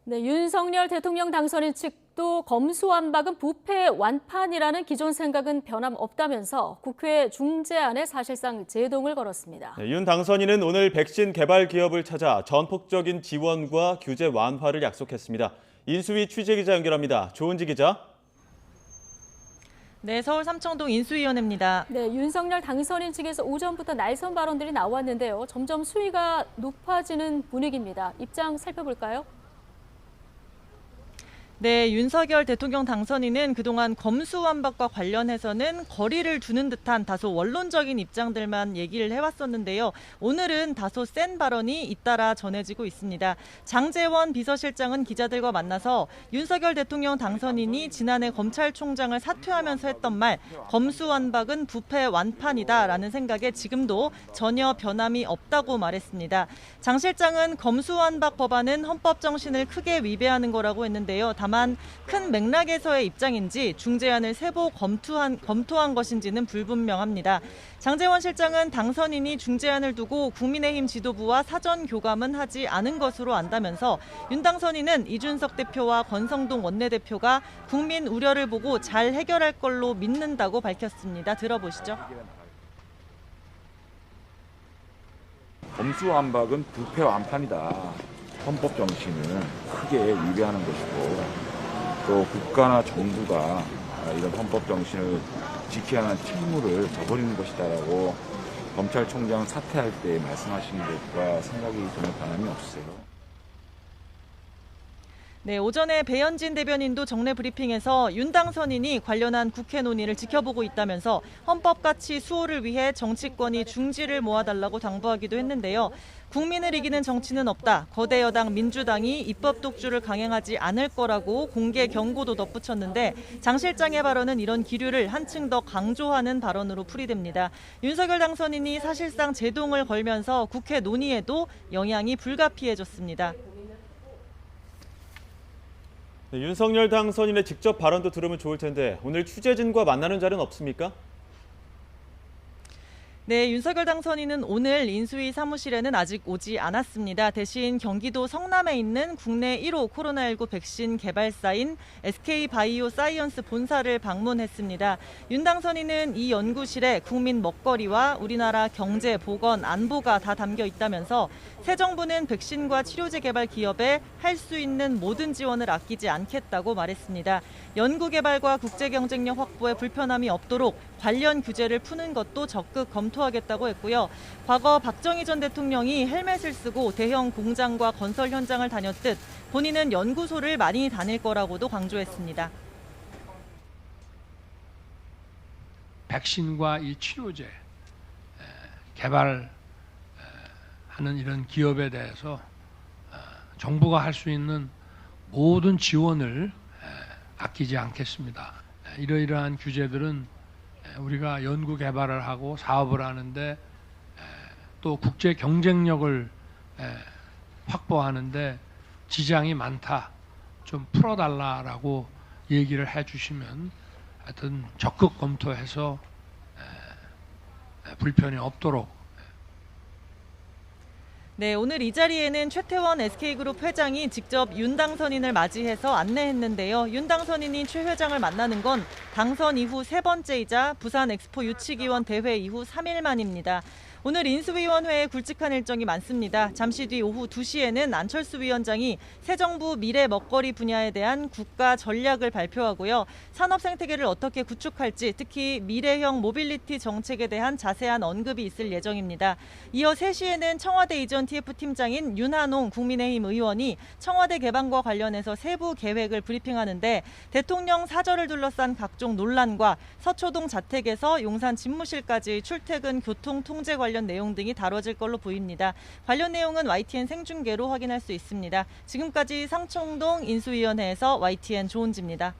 네, 윤석열 대통령 당선인 측도 검수완박은 부패 완판이라는 기존 생각은 변함없다면서 국회 중재안에 사실상 제동을 걸었습니다. 네, 윤 당선인은 오늘 백신 개발 기업을 찾아 전폭적인 지원과 규제 완화를 약속했습니다. 인수위 취재기자 연결합니다. 조은지 기자. 네, 서울 삼청동 인수위원회입니다. 네, 윤석열 당선인 측에서 오전부터 날선 발언들이 나왔는데요. 점점 수위가 높아지는 분위기입니다. 입장 살펴볼까요? 네, 윤석열 대통령 당선인은 그동안 검수완박과 관련해서는 거리를 두는 듯한 다소 원론적인 입장들만 얘기를 해왔었는데요. 오늘은 다소 센 발언이 잇따라 전해지고 있습니다. 장제원 비서실장은 기자들과 만나서 윤석열 대통령 당선인이 지난해 검찰총장을 사퇴하면서 했던 말 검수완박은 부패 완판이다라는 생각에 지금도 전혀 변함이 없다고 말했습니다. 장 실장은 검수완박 법안은 헌법 정신을 크게 위배하는 거라고 했는데요. 다만 큰 맥락에서의 입장인지 중재안을 세부 검토한 것인지는 불분명합니다. 장제원 실장은 당선인이 중재안을 두고 국민의힘 지도부와 사전 교감은 하지 않은 것으로 안다면서 윤 당선인은 이준석 대표와 권성동 원내대표가 국민 우려를 보고 잘 해결할 걸로 믿는다고 밝혔습니다. 들어보시죠. 검수완박은 부패 완판이다. 헌법 정신을 크게 위배하는 것이고 또 국가나 정부가 이런 헌법 정신을 지켜야 하는 책무를 저버리는 것이다라고 검찰총장 사퇴할 때 말씀하신 것과 생각이 전혀 변함이 없어요. 네, 오전에 배현진 대변인도 정례 브리핑에서 윤 당선인이 관련한 국회 논의를 지켜보고 있다면서 헌법 가치 수호를 위해 정치권이 중지를 모아달라고 당부하기도 했는데요. 국민을 이기는 정치는 없다. 거대 여당 민주당이 입법 독주를 강행하지 않을 거라고 공개 경고도 덧붙였는데 장 실장의 발언은 이런 기류를 한층 더 강조하는 발언으로 풀이됩니다. 윤석열 당선인이 사실상 제동을 걸면서 국회 논의에도 영향이 불가피해졌습니다. 네, 윤석열 당선인의 직접 발언도 들으면 좋을 텐데 오늘 취재진과 만나는 자리는 없습니까? 네, 윤석열 당선인은 오늘 인수위 사무실에는 아직 오지 않았습니다. 대신 경기도 성남에 있는 국내 1호 코로나19 백신 개발사인 SK바이오사이언스 본사를 방문했습니다. 윤 당선인은 이 연구실에 국민 먹거리와 우리나라 경제, 보건, 안보가 다 담겨 있다면서 새 정부는 백신과 치료제 개발 기업에 할 수 있는 모든 지원을 아끼지 않겠다고 말했습니다. 연구 개발과 국제 경쟁력 확보에 불편함이 없도록 관련 규제를 푸는 것도 적극 검토하겠다고 했고요. 과거 박정희 전 대통령이 헬멧을 쓰고 대형 공장과 건설 현장을 다녔듯 본인은 연구소를 많이 다닐 거라고도 강조했습니다. 백신과 이 치료제 개발하는 이런 기업에 대해서 정부가 할 수 있는 모든 지원을 아끼지 않겠습니다. 이러이러한 규제들은 우리가 연구 개발을 하고 사업을 하는데 또 국제 경쟁력을 확보하는데 지장이 많다. 좀 풀어달라라고 얘기를 해주시면 하여튼 적극 검토해서 불편이 없도록. 네, 오늘 이 자리에는 최태원 SK그룹 회장이 직접 윤 당선인을 맞이해서 안내했는데요. 윤 당선인이 최 회장을 만나는 건 당선 이후 세 번째이자 부산 엑스포 유치기원 대회 이후 3일 만입니다. 오늘 인수위원회에 굵직한 일정이 많습니다. 잠시 뒤 오후 2시에는 안철수 위원장이 새 정부 미래 먹거리 분야에 대한 국가 전략을 발표하고요. 산업 생태계를 어떻게 구축할지, 특히 미래형 모빌리티 정책에 대한 자세한 언급이 있을 예정입니다. 이어 3시에는 청와대 이전 TF팀장인 윤한홍 국민의힘 의원이 청와대 개방과 관련해서 세부 계획을 브리핑하는데 대통령 사절을 둘러싼 각종 논란과 서초동 자택에서 용산 집무실까지 출퇴근 교통 통제 관련 내용 등이 다뤄질 걸로 보입니다. 관련 내용은 YTN 생중계로 확인할 수 있습니다. 지금까지 삼청동 인수위원회에서 YTN 조은지입니다.